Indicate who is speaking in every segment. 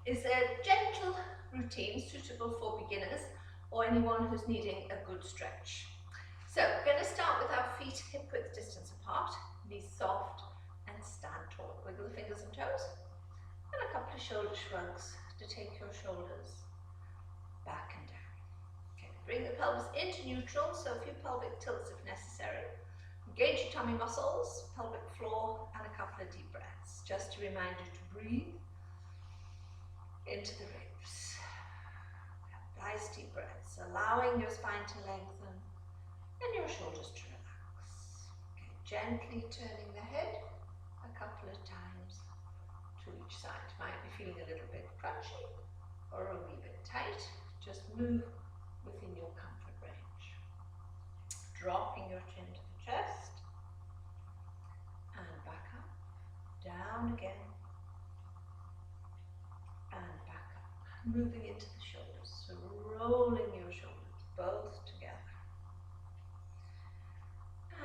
Speaker 1: is a gentle routine suitable for beginners or anyone who's needing a good stretch. So we're going to start with our feet hip width distance apart, knees soft and stand tall. Wiggle the fingers and toes and a couple of shoulder shrugs to take your shoulders back and down. Okay, bring the pelvis into neutral, so a few pelvic tilts if necessary. Engage your tummy muscles, pelvic floor, and a couple of deep breaths, just to remind you to breathe into the ribs. Nice deep breaths, allowing your spine to lengthen and your shoulders to relax. Okay, gently turning the head a couple of times to each side. Might be feeling a little bit crunchy or a wee bit tight. Just move within your comfort range. Dropping your chin to the chest and back up, down again and back up. Moving into the shoulders, so rolling your shoulders both together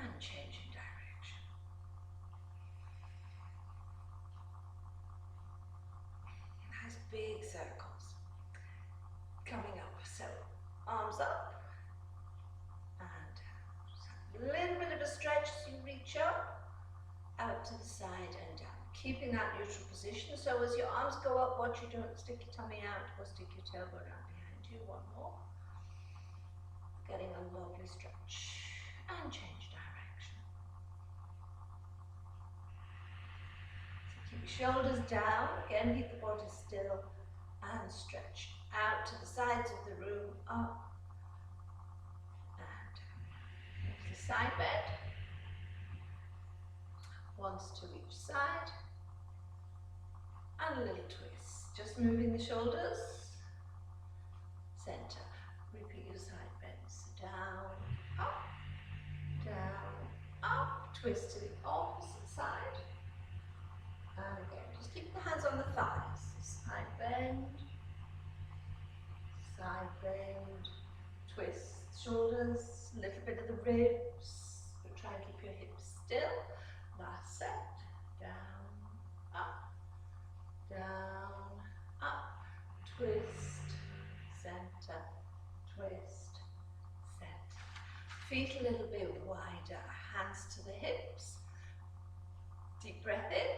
Speaker 1: and changing direction. Nice big circles coming up, so arms up and down. A little bit of a stretch as you reach up, out to the side and down. Keeping that neutral position, so as your arms go up, watch you don't stick your tummy out or stick your tailbone out behind you. One more. Getting a lovely stretch and change direction. So keep your shoulders down, again keep the body still and stretch out to the sides of the room, up and down. The side bend, once to each side. And a little twist, just moving the shoulders, center, repeat your side bends, down, up, twist to the opposite side, and again, just keep the hands on the thighs, side bend, twist shoulders, a little bit of the ribs, but try and keep your hips still, last set, down, up, twist, center, twist, center. Feet a little bit wider, hands to the hips. Deep breath in.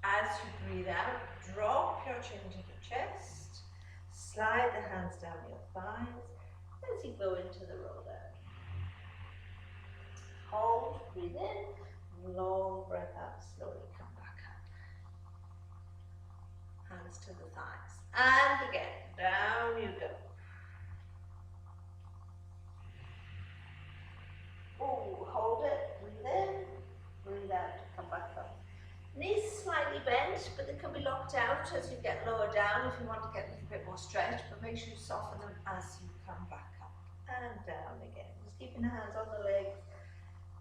Speaker 1: As you breathe out, drop your chin to the chest. Slide the hands down your thighs as you go into the roll down. Hold, breathe in, long breath out, slowly come back up. Hands to the thighs. And again, down you go. Oh, hold it, breathe in, breathe out, come back up. Knees slightly bent, but they can be locked out as you get lower down if you want to get a little bit more stretch, but make sure you soften them as you come back up. And down again. Just keeping the hands on the legs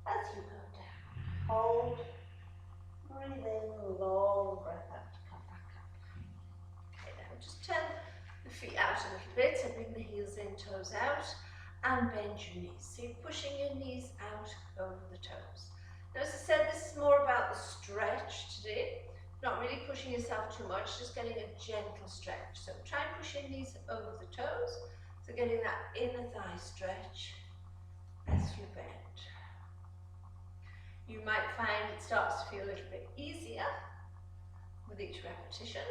Speaker 1: as you go down. Hold, breathe in, long breath out. Just turn the feet out a little bit, so bring the heels in, toes out, and bend your knees. So you're pushing your knees out over the toes. Now, as I said, this is more about the stretch today. Not really pushing yourself too much, just getting a gentle stretch. So try and push your knees over the toes. So getting that inner thigh stretch as you bend. You might find it starts to feel a little bit easier with each repetition.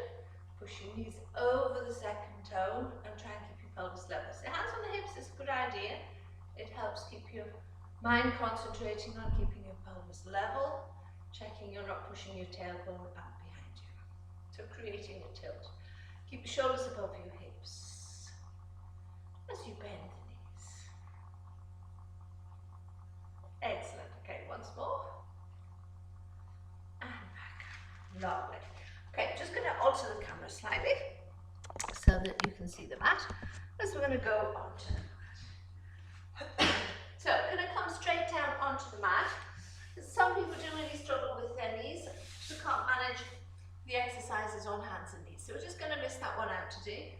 Speaker 1: Push your knees over the second toe and try and keep your pelvis level. So hands on the hips is a good idea. It helps keep your mind concentrating on keeping your pelvis level, checking you're not pushing your tailbone out behind you. So creating a tilt. Keep your shoulders above your hips as you bend the knees. Excellent. Okay, once more. And back. Lovely. Okay, just going to alter the camera slightly so that you can see the mat as we're going to go onto the mat. So I'm going to come straight down onto the mat. Some people do really struggle with their knees, who can't manage the exercises on hands and knees. So we're just going to miss that one out today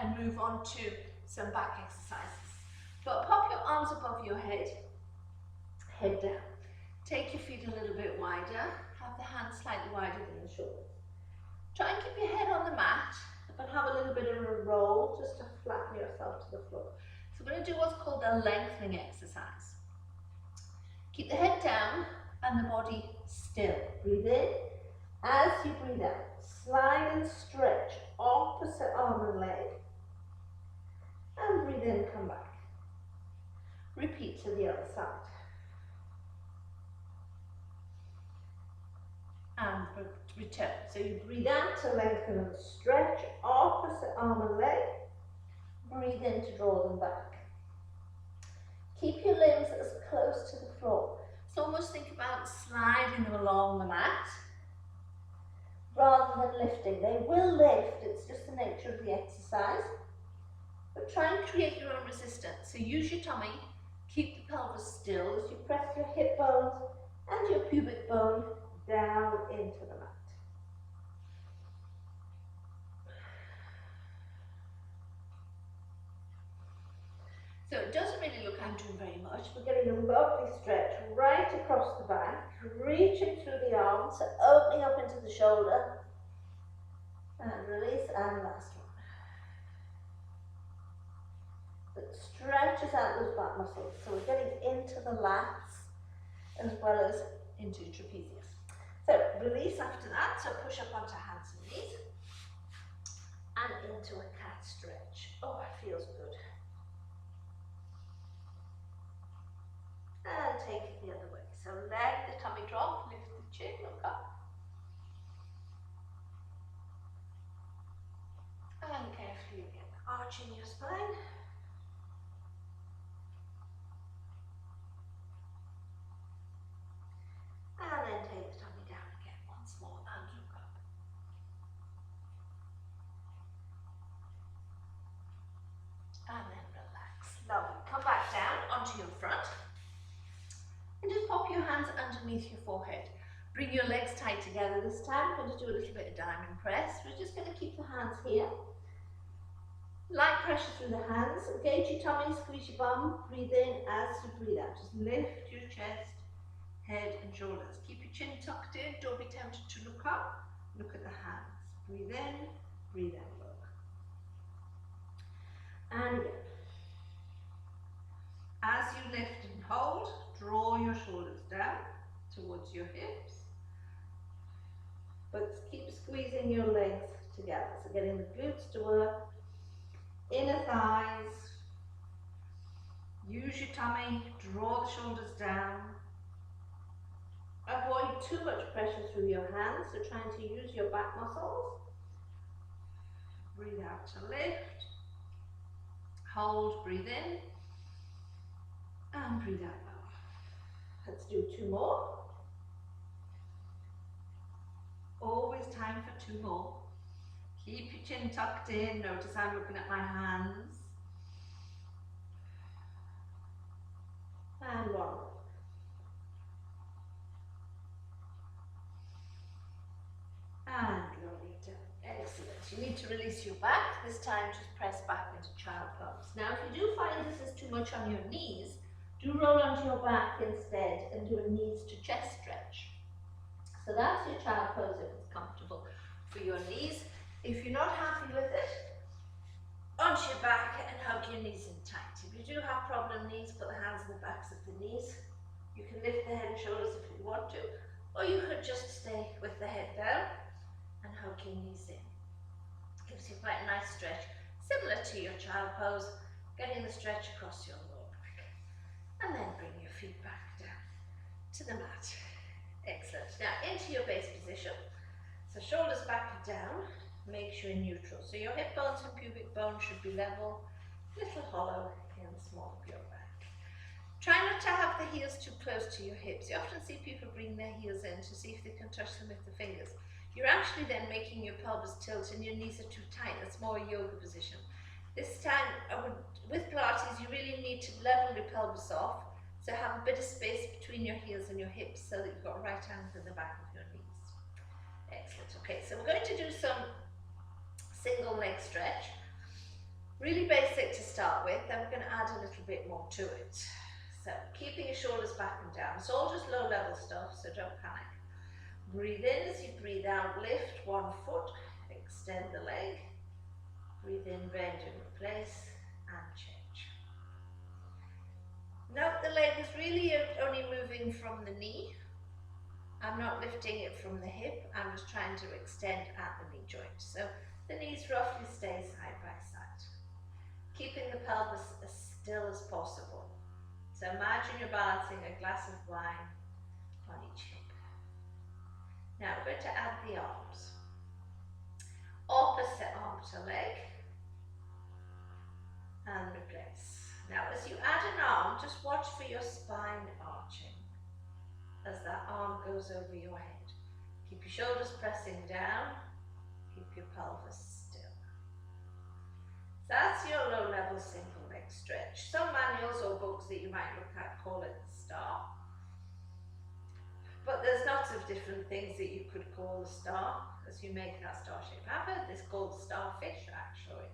Speaker 1: and move on to some back exercises. But pop your arms above your head down. Take your feet a little bit wider. Have the hands slightly wider than the shoulders. Try and keep your head on the mat, but have a little bit of a roll just to flatten yourself to the floor. So we're going to do what's called a lengthening exercise. Keep the head down and the body still. Breathe in. As you breathe out, slide and stretch opposite arm and leg. And breathe in, come back. Repeat to the other side. And return. So you breathe out to lengthen and stretch opposite arm and leg. Breathe in to draw them back. Keep your limbs as close to the floor. So almost think about sliding them along the mat rather than lifting. They will lift, it's just the nature of the exercise. But try and create your own resistance. So use your tummy, keep the pelvis still as you press your hip bones and your pubic bone down into the mat. So it doesn't really look like I'm doing very much. We're getting a lovely stretch right across the back, reaching through the arms, so opening up into the shoulder, and release, and last one. That stretches out those back muscles, so we're getting into the lats as well as into trapezius. So release after that, so push up onto hands and knees, and into a cat stretch. Oh, it feels good. And take it the other way. So let the tummy drop, lift the chin, look up. And carefully again, arching your spine. And then take the tummy down again once more and look up. And then relax. Lovely. Come back down onto your front. And just pop your hands underneath your forehead. Bring your legs tight together this time. We're going to do a little bit of diamond press. We're just going to keep the hands here. Light pressure through the hands. Engage your tummy, squeeze your bum. Breathe in as you breathe out. Just lift your chest, head and shoulders. Keep your chin tucked in. Don't be tempted to look up. Look at the hands. Breathe in, breathe out, look. And again. As you lift and hold, draw your shoulders down towards your hips, but keep squeezing your legs together. So getting the glutes to work, inner thighs, use your tummy, draw the shoulders down. Avoid too much pressure through your hands, so trying to use your back muscles. Breathe out to lift, hold, breathe in, and breathe out lower. Let's do two more. Always time for two more. Keep your chin tucked in. Notice I'm looking at my hands. And one more. And rolling down. Excellent. You need to release your back. This time just press back into child pose. Now if you do find this is too much on your knees, do roll onto your back instead and do a knees to chest stretch. So that's your child pose if it's comfortable for your knees. If you're not happy with it, onto your back and hug your knees in tight. If you do have problem knees, put the hands on the backs of the knees. You can lift the head and shoulders if you want to, or you could just stay with the head down and hug your knees in. Gives you quite a nice stretch, similar to your child pose, getting the stretch across your lower back. And then bring your feet back down to the mat. Excellent. Now into your base position. So shoulders back and down, make sure you're neutral. So your hip bones and pubic bone should be level, little hollow in the small of your back. Try not to have the heels too close to your hips. You often see people bring their heels in to see if they can touch them with the fingers. You're actually then making your pelvis tilt and your knees are too tight. That's more a yoga position. This time, with Pilates, you really need to level your pelvis off. So have a bit of space between your heels and your hips so that you've got right hands in the back of your knees. Excellent. Okay, so we're going to do some single leg stretch. Really basic to start with, then we're going to add a little bit more to it. So keeping your shoulders back and down. It's all just low level stuff, so don't panic. Breathe in as you breathe out, lift one foot, extend the leg. Breathe in, bend and replace, and change. Note the leg is really only moving from the knee. I'm not lifting it from the hip, I'm just trying to extend at the knee joint. So the knees roughly stay side by side. Keeping the pelvis as still as possible. So imagine you're balancing a glass of wine on each hip. Now we're going to add the arms. Opposite arm to leg. And replace. Now as you add an arm, just watch for your spine arching as that arm goes over your head. Keep your shoulders pressing down, keep your pelvis still. So that's your low level single leg stretch. Some manuals or books that you might look at call it the star. But there's lots of different things that you could call the star as you make that star shape happen. It's called starfish actually.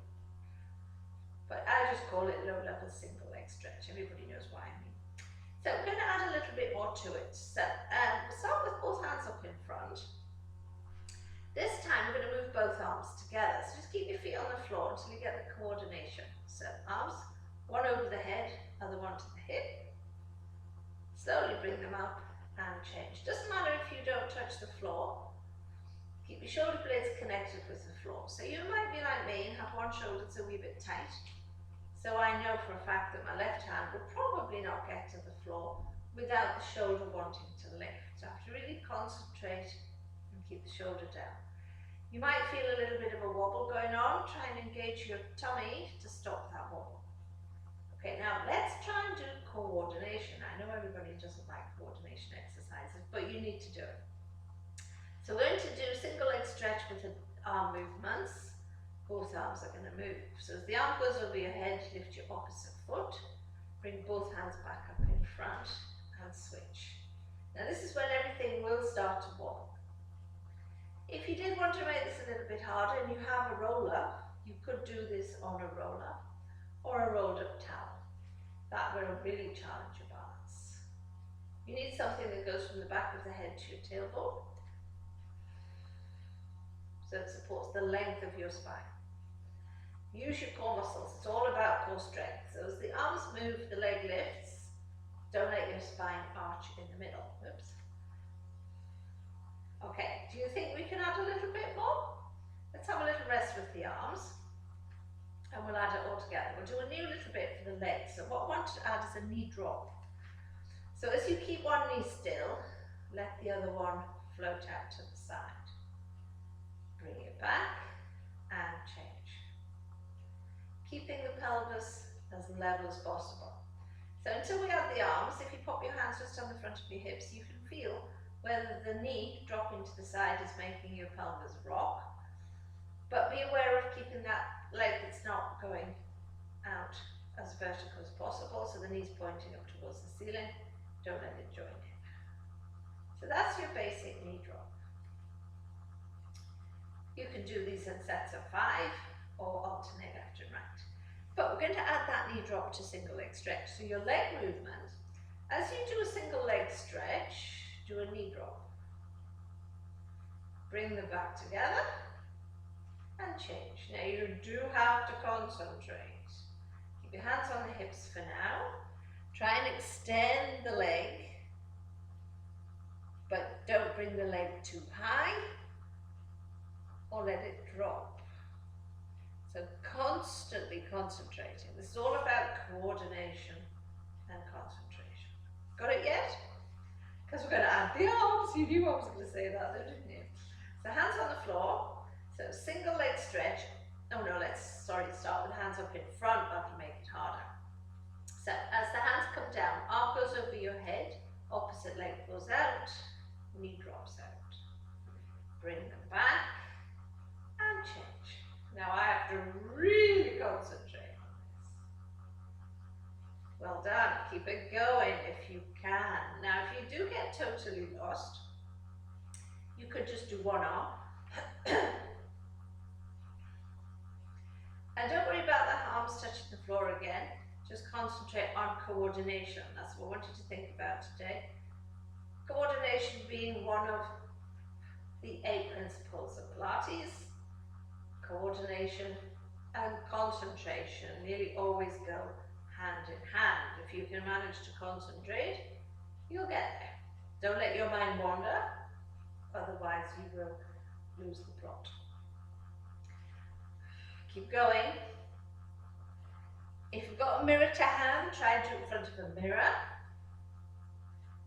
Speaker 1: But I just call it low level single leg stretch. Everybody knows what I mean. So we're going to add a little bit more to it. So we'll start with both hands up in front. This time we're going to move both arms together. So just keep your feet on the floor until you get the coordination. So arms, one over the head, other one to the hip. Slowly bring them up and change. Doesn't matter if you don't touch the floor. Keep your shoulder blades connected with the floor. So you might be like me and have one shoulder that's a wee bit tight. So I know for a fact that my left hand will probably not get to the floor without the shoulder wanting to lift. So I have to really concentrate and keep the shoulder down. You might feel a little bit of a wobble going on. Try and engage your tummy to stop that wobble. Okay, now let's try and do coordination. I know everybody doesn't like coordination exercises, but you need to do it. So we're going to do single leg stretch with the arm movements. Both arms are going to move. So as the arm goes over your head, lift your opposite foot, bring both hands back up in front and switch. Now this is when everything will start to wobble. If you did want to make this a little bit harder and you have a roller, you could do this on a roller or a rolled up towel. That will really challenge your balance. You need something that goes from the back of the head to your tailbone, so it supports the length of your spine. Use your core muscles. It's all about core strength. So as the arms move, the leg lifts. Don't let your spine arch in the middle. Oops. Okay, do you think we can add a little bit more? Let's have a little rest with the arms. And we'll add it all together. We'll do a new little bit for the legs. So what I want to add is a knee drop. So as you keep one knee still, let the other one float out to the side. Bring it back and change. Keeping the pelvis as level as possible. So until we add the arms, if you pop your hands just on the front of your hips, you can feel whether the knee dropping to the side is making your pelvis rock. But be aware of keeping that leg that's not going out as vertical as possible, so the knee's pointing up towards the ceiling. Don't let it join in. So that's your basic knee drop. You can do these in sets of 5 or alternate left and right. But we're going to add that knee drop to single leg stretch. So your leg movement, as you do a single leg stretch, do a knee drop. Bring them back together and change. Now you do have to concentrate. Keep your hands on the hips for now. Try and extend the leg, but don't bring the leg too high or let it drop. So constantly concentrating. This is all about coordination and concentration. Got it yet? Because we're going to add the arms. You knew I was going to say that, though, didn't you? So hands on the floor. So single leg stretch. Oh no, start with hands up in front. That'll make it harder. So as the hands come down, arm goes over your head, opposite leg goes out, knee drops out. Bring them back and change. Now I have to really concentrate on this. Well done. Keep it going if you can. Now if you do get totally lost, you could just do one arm. And don't worry about the arms touching the floor again. Just concentrate on coordination. That's what I want you to think about today. Coordination being one of the 8 principles of Pilates. Coordination and concentration nearly always go hand in hand. If you can manage to concentrate, you'll get there. Don't let your mind wander, otherwise you will lose the plot. Keep going. If you've got a mirror to hand, try and do it in front of a mirror.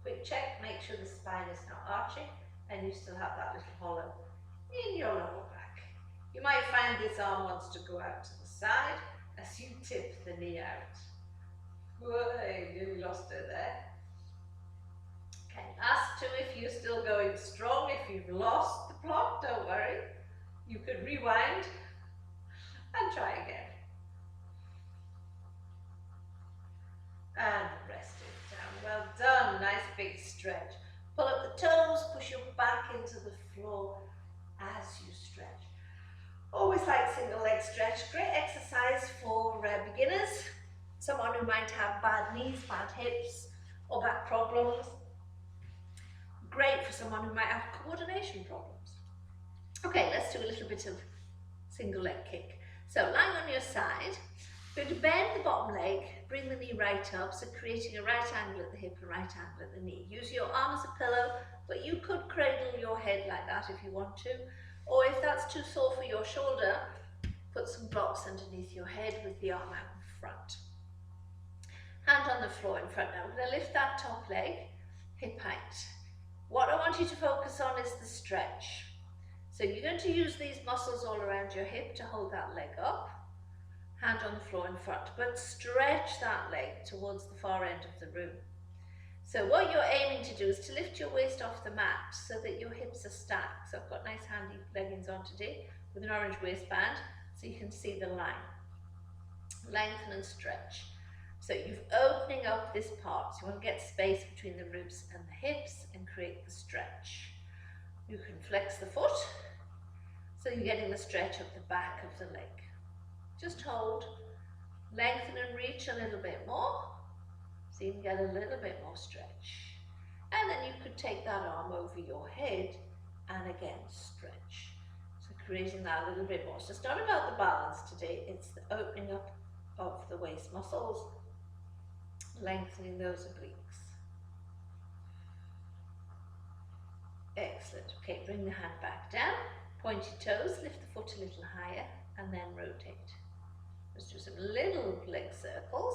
Speaker 1: Quick check, make sure the spine is not arching and you still have that little hollow in your lower back. You might find this arm wants to go out to the side as you tip the knee out. Whoa, nearly lost it there. Okay, last two if you're still going strong. If you've lost the plot, don't worry. You could rewind and try again. And rest it down. Well done. Nice big stretch. Pull up the toes, push your back into the floor as you stretch. Always like single leg stretch. Great exercise for beginners. Someone who might have bad knees, bad hips, or back problems. Great for someone who might have coordination problems. Okay, let's do a little bit of single leg kick. So lying on your side, you're going to bend the bottom leg, bring the knee right up, so creating a right angle at the hip and right angle at the knee. Use your arm as a pillow, but you could cradle your head like that if you want to. Or if that's too sore for your shoulder, put some blocks underneath your head with the arm out in front. Hand on the floor in front now. We're going to lift that top leg, hip height. What I want you to focus on is the stretch. So you're going to use these muscles all around your hip to hold that leg up. Hand on the floor in front, but stretch that leg towards the far end of the room. So what you're aiming to do is to lift your waist off the mat so that your hips are stacked. So I've got nice handy leggings on today with an orange waistband so you can see the line. Lengthen and stretch. So you're opening up this part, so you want to get space between the ribs and the hips and create the stretch. You can flex the foot, so you're getting the stretch up the back of the leg. Just hold, lengthen and reach a little bit more, so you can get a little bit more stretch. And then you could take that arm over your head and again stretch. So creating that a little bit more. So it's not about the balance today, it's the opening up of the waist muscles, lengthening those obliques. Excellent. Okay, bring the hand back down, point your toes, lift the foot a little higher, and then rotate. Let's do some little leg circles.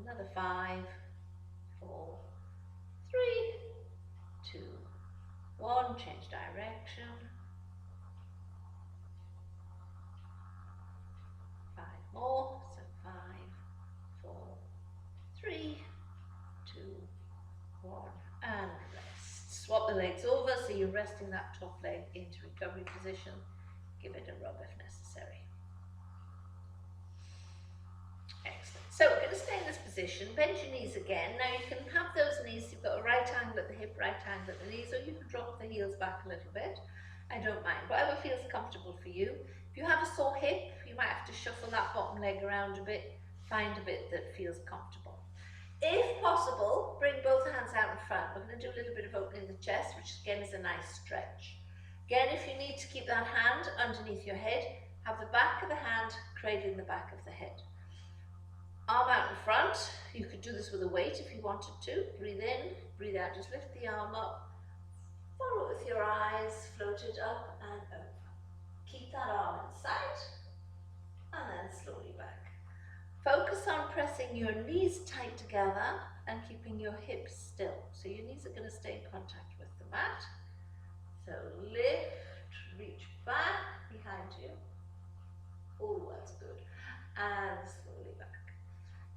Speaker 1: Another 5, 4, 3, 2, 1. Change direction. 5 more. So 5, 4, 3, 2, 1, and rest. Swap the legs over so you're resting that top leg into recovery position. Give it a rub if necessary. Excellent. So we're going to stay in this position. Bend your knees again. Now you can have those knees, you've got a right angle at the hip, right angle at the knees, or you can drop the heels back a little bit. I don't mind. Whatever feels comfortable for you. If you have a sore hip, you might have to shuffle that bottom leg around a bit, find a bit that feels comfortable. If possible, bring both hands out in front. We're going to do a little bit of opening the chest, which again is a nice stretch. Again, if you need to keep that hand underneath your head, have the back of the hand cradling the back of the head. Arm out in front. You could do this with a weight if you wanted to. Breathe in, breathe out. Just lift the arm up. Follow it with your eyes, float it up and over. Keep that arm in sight and then slowly back. Focus on pressing your knees tight together and keeping your hips still. So your knees are going to stay in contact with the mat. So lift, reach back behind you. Oh, that's good. And slowly back.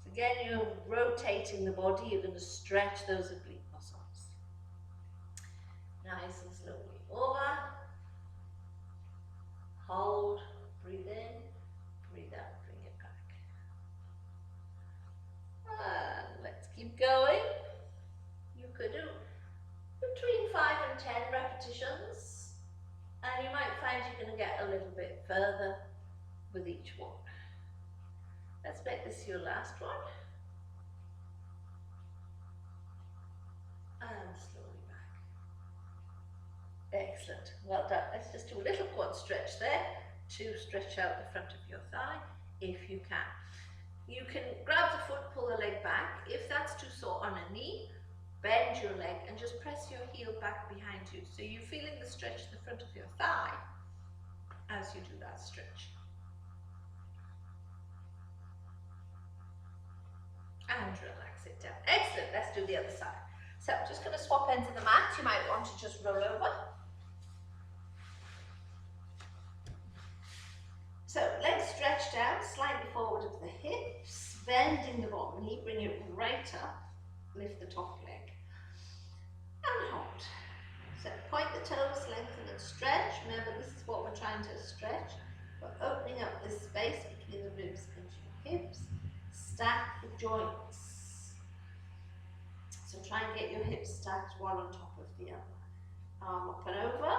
Speaker 1: So again, you're rotating the body. You're going to stretch those oblique muscles. Nice and slowly over. Hold, breathe in, breathe out, bring it back. And let's keep going. You could do between 5 and 10 repetitions, and you might find you're going to get a little bit further with each one. Let's make this your last one. And slowly back. Excellent, well done. Let's just do a little quad stretch there to stretch out the front of your thigh if you can. You can grab the foot, pull the leg back. If that's too sore on a knee, bend your leg and just press your heel back behind you. So you're feeling the stretch at the front of your thigh as you do that stretch. And relax it down. Excellent, let's do the other side. So I'm just going to swap ends of the mat. You might want to just roll over. So legs stretched out, slightly forward of the hips, bending the bottom knee, bring it right up, lift the top leg, and hold. So point the toes, lengthen and stretch. Remember, this is what we're trying to stretch. We're opening up this space between the ribs and your hips. Stack the joints. So try and get your hips stacked one on top of the other. Arm up and over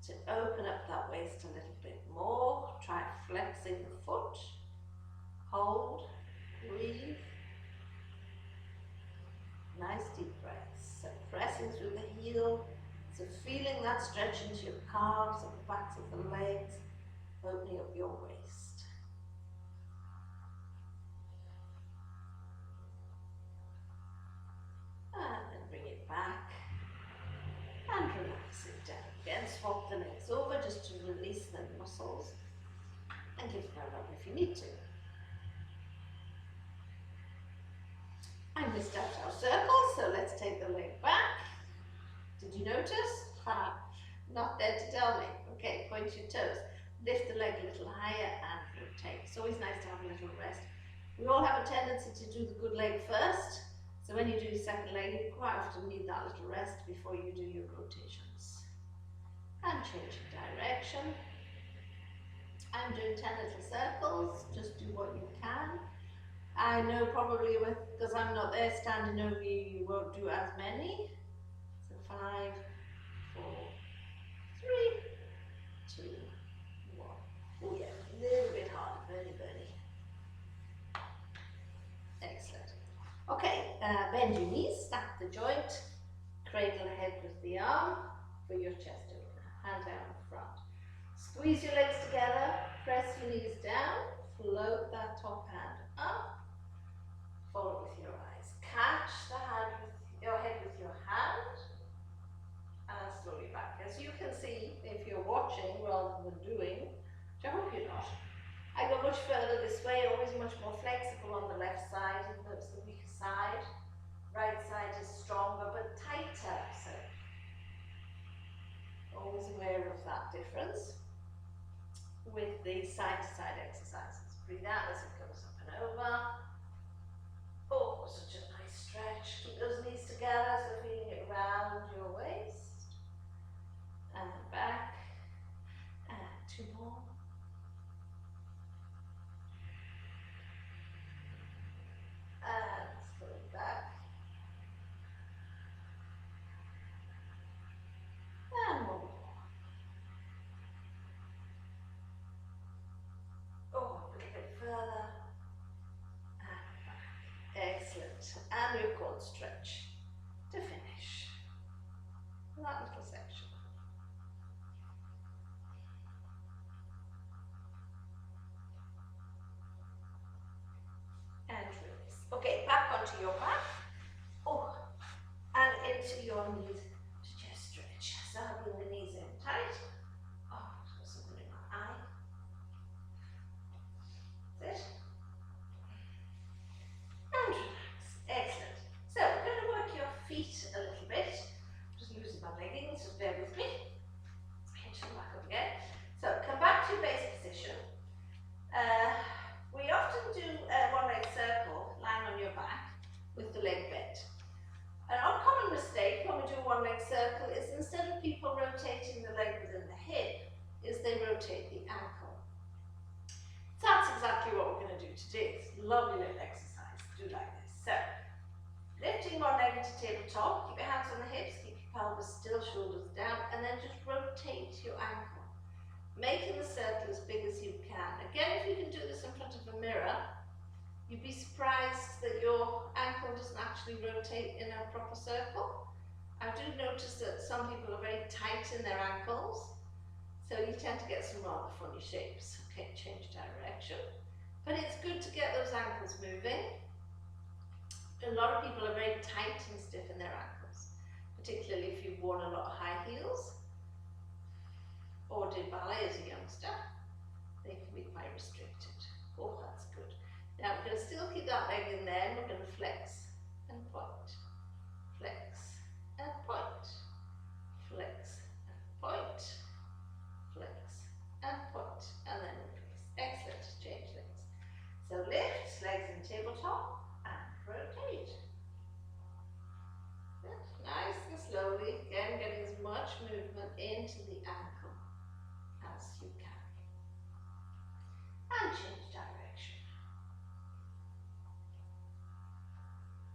Speaker 1: to open up that waist a little bit more. Try flexing the foot. Hold, breathe. Nice deep breaths. So pressing through the heel. So feeling that stretch into your calves and the backs of the legs. Opening up your waist. And then bring it back. And relax it down. Again, swap the legs over just to release the muscles. And give them a rub if you need to. And we start our circle, so let's take the leg back. Did you notice? Not there to tell me. Okay, point your toes. Lift the leg a little higher and rotate. It's always nice to have a little rest. We all have a tendency to do the good leg first. So when you do your second leg, you quite often need that little rest before you do your rotations. And changing direction. I'm doing 10 little circles. Just do what you can. I know probably because I'm not there standing over you, you won't do as many. So 5, 4, 3, 2, 1. Oh yeah, a little bit harder, Bernie. Excellent. Okay, bend your knees, stack the joint, cradle the head with the arm for your chest opener, hand down in front. Squeeze your legs together, press your knees down, float that top hand up. Follow with your eyes. Catch the hand with your head with your hand and slowly back. As you can see, if you're watching rather than doing, which I hope you're not, I go much further this way, always much more flexible on the left side, even though it's the weaker side. Right side is stronger but tighter, so always aware of that difference with the side-to-side exercises. Breathe out as it goes up and over. Oh, such a nice stretch. Keep those knees together, so feeling it round your waist. And back. And 2 more. And slowly back. And 1 more. Oh, a little bit further. Excellent. And your quad stretch to finish that little section. And release. Okay, back onto your back. Oh, and into your knees to chest stretch. So bring the knees in tight. Oh, I've got something in my eye. That's it. And relax. Excellent. So we're going to work your feet a little bit. Just loosen my leggings, just bear with me. Hinge them back up again. So come back to your base position. We often do a one-leg circle lying on your back with the leg bent. An uncommon mistake when we do a one-leg circle is instead of people rotating the leg within the hip, is they rotate the ankle. That's exactly what we're going to do today. It's a lovely little exercise. Do like this. So, lifting one leg into tabletop, keep your hands on the hips, keep your pelvis still, shoulders down, and then just rotate your ankle, making the circle as big as you can. Again, if you can do this in front of a mirror, you'd be surprised that your ankle doesn't actually rotate in a proper circle. I do notice that some people are very tight in their ankles, so you tend to get some rather funny shapes. Okay, change direction. But it's good to get those ankles moving. A lot of people are very tight and stiff in their ankles, particularly if you've worn a lot of high heels or did ballet as a youngster. They can be quite restricted. Oh, that's good. Now we're going to still keep that leg in there, and we're going to flex and point, flex and point, flex and point, flex and point, and then release. Excellent. Change legs. So lift, legs in tabletop, and rotate. Good. Nice and slowly, again getting as much movement into the ankle as you can. And change direction.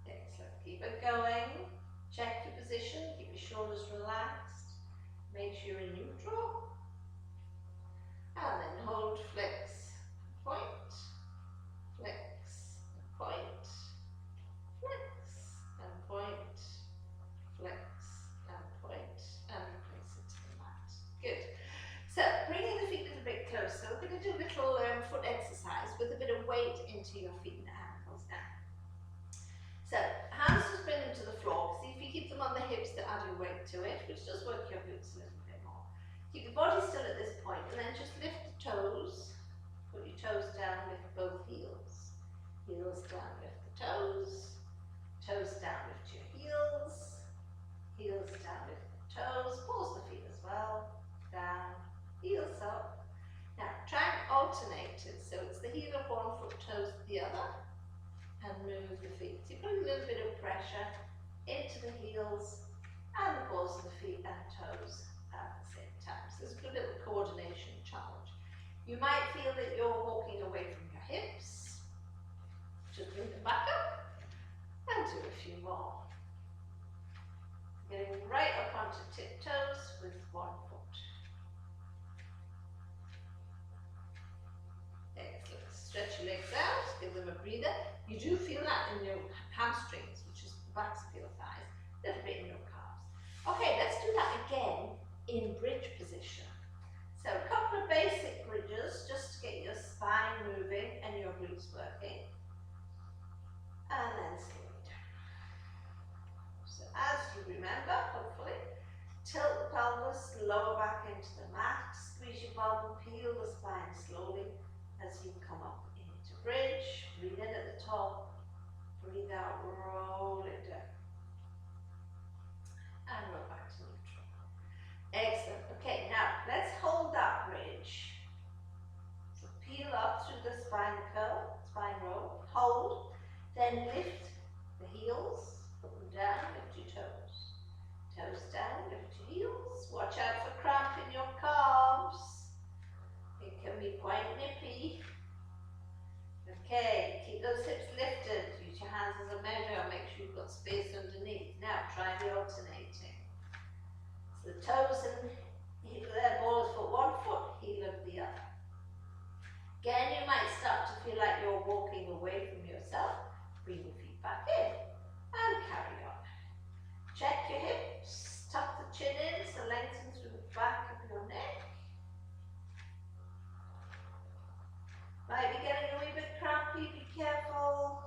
Speaker 1: Excellent. Keep it going. Check your position. Keep your shoulders relaxed. Make sure you're in neutral. And then hold, flex, point, flex, point, flex, and point, flex, and point, and replace it to the mat. Good. So, bringing the feet a little bit closer, we're going to do a little foot exercise with a bit of weight into your feet and ankles now. So, hands just bring them to the floor. See if you keep them on the hips to add your weight to it, which does work your glutes a little bit more. Keep your body still at this point, and then just lift the toes. Put your toes down, lift both heels. Heels down, lift the toes. Toes down, lift your heels. Heels down, lift the toes. Pause the feet as well. Down, heels up. Now try and alternate it. So it's the heel of one foot, toes to the other. And move the feet. So you put a little bit of pressure into the heels and the balls of the feet and toes at the same time. So it's a good little coordination challenge. You might feel that you're walking away from your hips. Just bring them back up and do a few more. Getting right up onto tiptoes with one foot. Excellent. Stretch your legs out, give them a breather. You do feel that in your hamstrings, which is the backs of your thighs, a little bit in your calves. Okay, let's do that again in bridge position. So a couple of basic bridges just to get your spine moving and your glutes working. And then slow down. So as you remember, hopefully, tilt the pelvis, lower back into the mat, squeeze your bum, peel the spine slowly as you come up into bridge. Breathe in at the top, breathe out, roll it down. And roll back to neutral. Excellent. Okay, now let's hold that bridge. So peel up through the spine curl, spine roll, hold, then lift the heels, put them down, lift your toes. Toes down, lift your heels. Watch out for cramp in your calves. It can be quite nippy. Okay, keep those hips lifted. Use your hands as a measure. Make sure you've got space underneath. Now try the alternating. So the toes and heel of their ball is for one foot, heel of the other. Again, you might start to feel like you're walking away from yourself. Bring your feet back in and carry on. Check your hips, tuck the chin in, so lengthen through the back of your neck. Might be getting a wee bit crampy, be careful.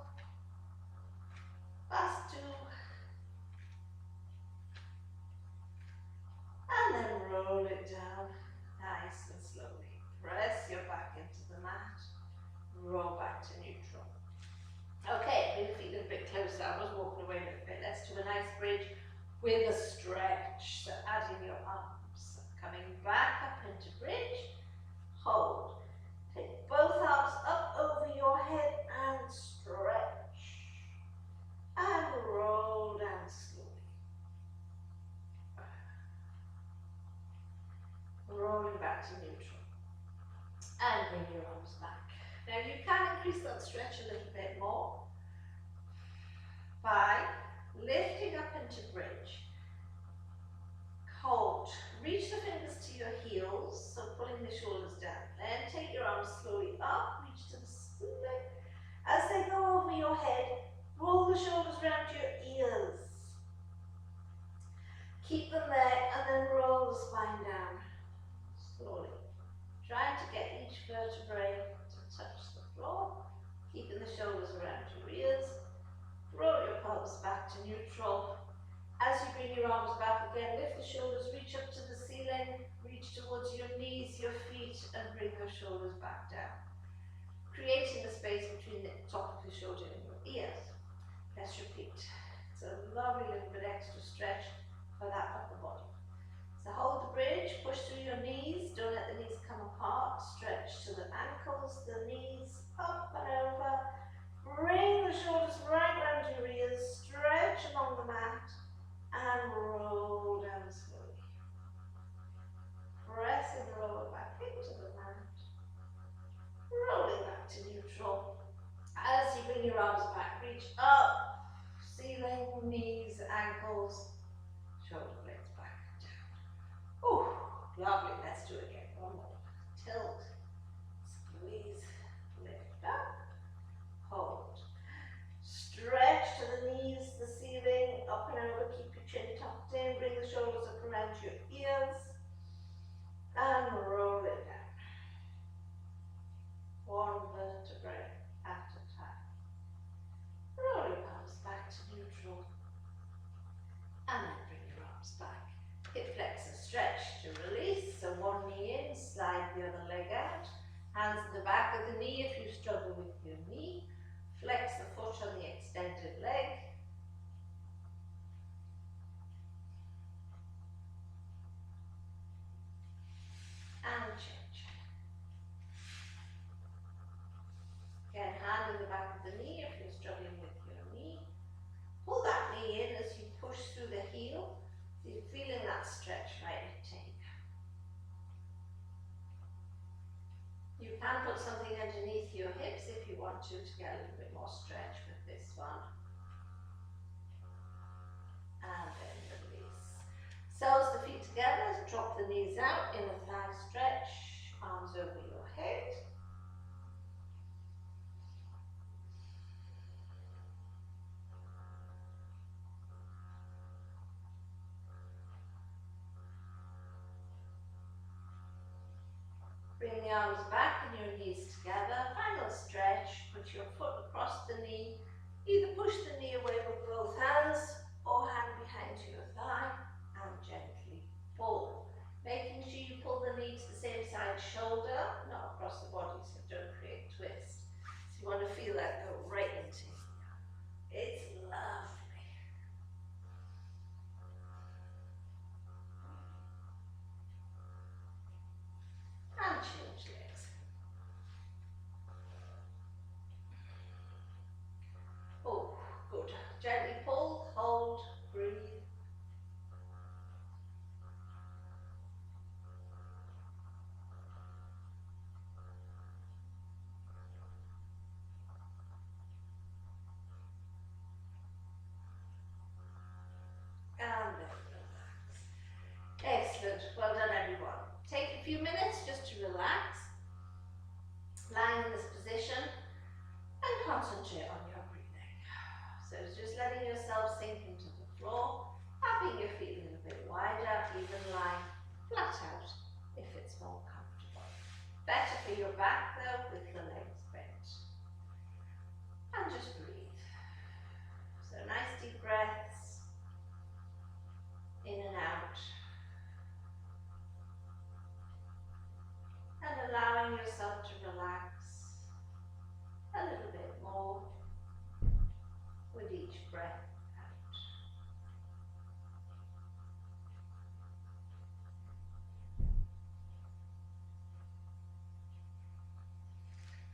Speaker 1: Last two. And then roll it down nice and slowly. Press your back into the mat. Roll back to neutral. Okay, bring the feet a little bit closer. I was walking away a little bit. Let's do a nice bridge with a stretch. So adding your arms. Coming back up into bridge. Hold. Take both arms up over your head and stretch. And roll down slowly. Rolling back to neutral. And bring your arms back. Now you can increase that stretch a little bit more by lifting up into bridge. Hold. Reach the fingers to your heels, so pulling the shoulders down. Then take your arms slowly up, reach to the ceiling. As they go over your head, roll the shoulders around your ears.
Speaker 2: Keep them there and then roll the spine down slowly. Trying to get each vertebrae to touch the floor, keeping the shoulders around your ears. Roll your pelvis back to neutral. As you bring your arms back again, lift the shoulders, reach up to the ceiling, reach towards your knees, your feet, and bring your shoulders back down. Creating the space between the top of your shoulder and your ears. Let's repeat. It's a lovely little bit extra stretch for that upper body. So hold the bridge, push through your knees, don't let the knees come apart, stretch to the ankles, the knees, up and over. Bring the shoulders right round your ears, stretch along the mat, and roll down slowly. Pressing the lower back into the mat, rolling back to neutral. As you bring your arms back, reach up, ceiling, knees, ankles, shoulder blades back and down. Oh, lovely. Let's do it again. One more. Tilt, squeeze, lift up, hold. Stretch to the knees, the ceiling, up and over. Keep your chin tucked in. Bring the shoulders up around your ears. And roll it down. One vertebrae at a time. Roll your palms back to neutral. And then bring your arms back. Hip flexor stretch to release. So one knee in, slide the other leg out. Hands at the back of the knee if you struggle with your knee. Flex the foot on the extended leg. And change. Again, hand in the back of the knee if you're struggling with your knee. Pull that knee in as you push through the heel. So you're feeling that stretch right at tape. You can put something underneath your hips if you want to get a little bit more stretch with this one. And then release. Soles the feet together, drop the knees out, inner thigh stretch, arms over your head. Bring the arms back and your knees together. Final stretch. Put your foot across the knee. Either push the knee away with both hands or hand behind your thigh and gently pull. Making sure you pull the knee to the same side shoulder, not across the body, so don't create twist. So you want to feel that go right into here. It's lovely. And change legs. Oh, good. Gently pull, hold, breathe. And then relax. Excellent. Well done, everyone. Take a few minutes just to relax. Lying in this position and concentrate on your breathing. So it's just letting yourself sink into the floor, having your feet a little bit wider, even lying flat out if it's more comfortable. Better for your back though with the legs bent. And just breathe. So nice deep breaths in and out. And allowing yourself to relax a little bit more with each breath out.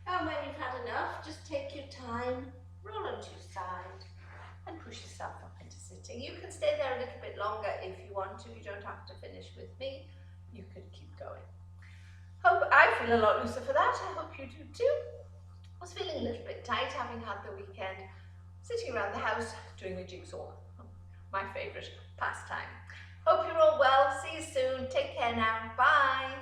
Speaker 2: And when you've had enough, just take your time, roll onto your side and push yourself up into sitting. You can stay there a little bit longer if you want to. You don't have to finish with me. You could keep going. I feel a lot looser for that. I hope you do too. I was feeling a little bit tight having had the weekend sitting around the house doing the jigsaw. My favourite pastime. Hope you're all well. See you soon. Take care now. Bye.